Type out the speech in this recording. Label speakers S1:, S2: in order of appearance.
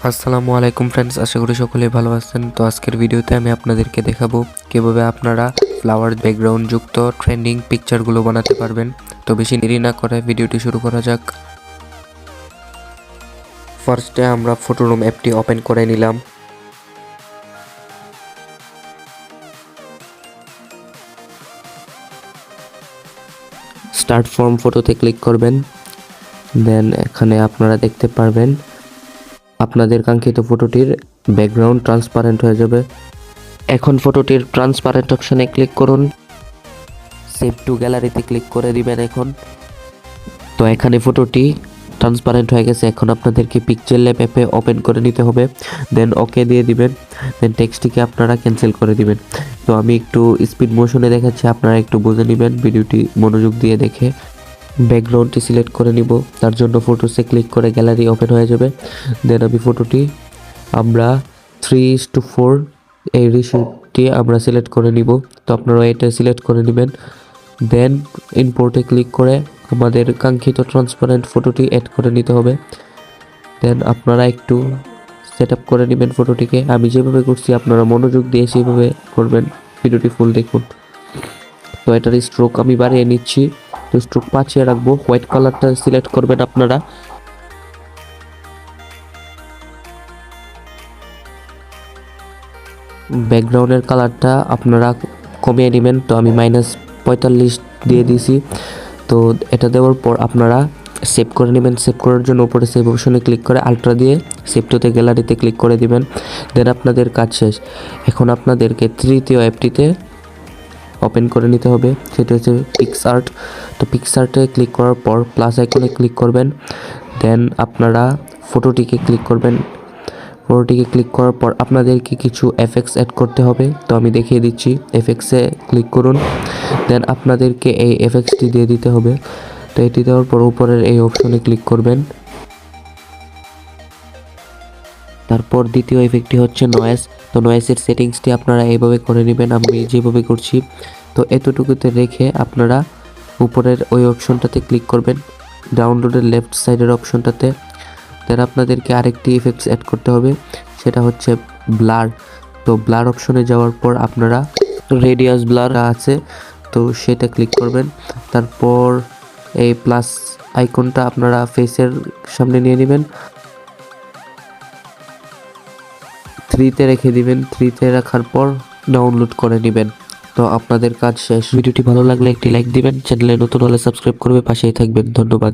S1: আসসালামু আলাইকুম ফ্রেন্ডস, আশা করি সকলেই ভালো আছেন। তো আজকের ভিডিওতে আমি আপনাদেরকে দেখাবো কিভাবে আপনারা ফ্লাওয়ার ব্যাকগ্রাউন্ড যুক্ত ট্রেন্ডিং পিকচারগুলো বানাতে পারবেন। তো বেশি দেরি না করে ভিডিওটি শুরু করা যাক। ফার্স্টে আমরা ফটোরুম অ্যাপটি ওপেন করে নিলাম। স্টার্ট ফ্রম ফটোতে ক্লিক করবেন। দেন এখানে আপনারা দেখতে পারবেন আপনাদের কাঙ্ক্ষিত ফটোটির ব্যাকগ্রাউন্ড ট্রান্সপারেন্ট হয়ে যাবে। এখন ফটোটির ট্রান্সপারেন্ট অপশনে ক্লিক করুন। সেভ টু গ্যালারিতে ক্লিক করে দিবেন। এখন তো এখানে ফটোটি ট্রান্সপারেন্ট হয়ে গেছে। এখন আপনাদেরকে পিকচার ল্যাব অ্যাপে ওপেন করে নিতে হবে। দেন ওকে দিয়ে দিবেন। দেন টেক্সটটিকে আপনারা ক্যান্সেল করে দিবেন। তো আমি একটু স্পিড মোশনে দেখাচ্ছি, আপনারা একটু বুঝে নেবেন ভিডিওটি মনোযোগ দিয়ে দেখে। ব্যাকগ্রাউন্ডটি সিলেক্ট করে নিব, তার জন্য ফটোসে ক্লিক করে গ্যালারি ওপেন হয়ে যাবে। দেন আমি ফটোটি আমরা 3:4 এই রেশিওটি আমরা সিলেক্ট করে নিব। তো আপনারা এটা সিলেক্ট করে নেবেন। দেন ইম্পোর্টে ক্লিক করে আমাদের কাঙ্ক্ষিত ট্রান্সপারেন্ট ফটোটি অ্যাড করে নিতে হবে। দেন আপনারা একটু সেট আপ করে নেবেন ফটোটিকে। আমি যেভাবে করছি আপনারা মনোযোগ দিয়ে সেইভাবে করবেন। ভিডিওটি ফুল দেখুন। তো এটার স্ট্রোক আমি বাড়িয়ে নিচ্ছি। তো স্ট্রোক 5 রাখবো। হোয়াইট কালারটা সিলেক্ট করবেন আপনারা। ব্যাকগ্রাউন্ডের কালারটা আপনারা কমিয়ে নেবেন। তো আমি -45 দিয়ে দিয়েছি। তো এটা দেওয়ার পর আপনারা সেভ করে নেবেন। সেভ করার জন্য উপরে সেভ অপশনে ক্লিক করে আলট্রা দিয়ে সেভ টুতে গ্যালারিতে ক্লিক করে দিবেন। দেন আপনাদের কাজ শেষ। এখন আপনাদেরকে তৃতীয় অ্যাপটিতে ওপেন করে নিতে হবে, সেটা হচ্ছে পিক্সআর্ট। তো পিক্সআর্টে ক্লিক করার পর প্লাস আইকনে ক্লিক করবেন। দেন আপনারা ফটোটিকে ক্লিক করবেন। ফটোটিকে ক্লিক করার পর আপনাদেরকে কিছু এফেক্টস অ্যাড করতে হবে। তো আমি দেখিয়ে দিচ্ছি। এফেক্টসে ক্লিক করুন। দেন আপনাদেরকে এই এফেক্টসটি দিয়ে দিতে হবে। তো এটি দেওয়ার পর উপরের এই অপশনে ক্লিক করবেন। তারপর দ্বিতীয় ইফেক্টটি হচ্ছে নয়েজ। তো নয়েজের সেটিংসটি আপনারা এইভাবে করে নেবেন, আমি যেভাবে করছি। তো এতটুকুতে রেখে আপনারা উপরের ওই অপশনটাতে ক্লিক করবেন, ডাউনলোডের লেফট সাইডের অপশনটাতে। দেন আপনাদেরকে আরেকটি ইফেক্টস অ্যাড করতে হবে, সেটা হচ্ছে ব্লার। তো ব্লার অপশনে যাওয়ার পর আপনারা রেডিয়াস ব্লার আছে, তো সেটা ক্লিক করবেন। তারপর এই প্লাস আইকনটা আপনারা ফেসের সামনে নিয়ে নেবেন, 3তে রেখে দিবেন। 3তে রাখার পর ডাউনলোড করে নেবেন। তো আপনাদের কাজ শেষ। ভিডিওটি ভালো লাগলে একটি লাইক দিবেন, চ্যানেলে নতুন হলে সাবস্ক্রাইব করবে, পাশেই থাকবেন। ধন্যবাদ।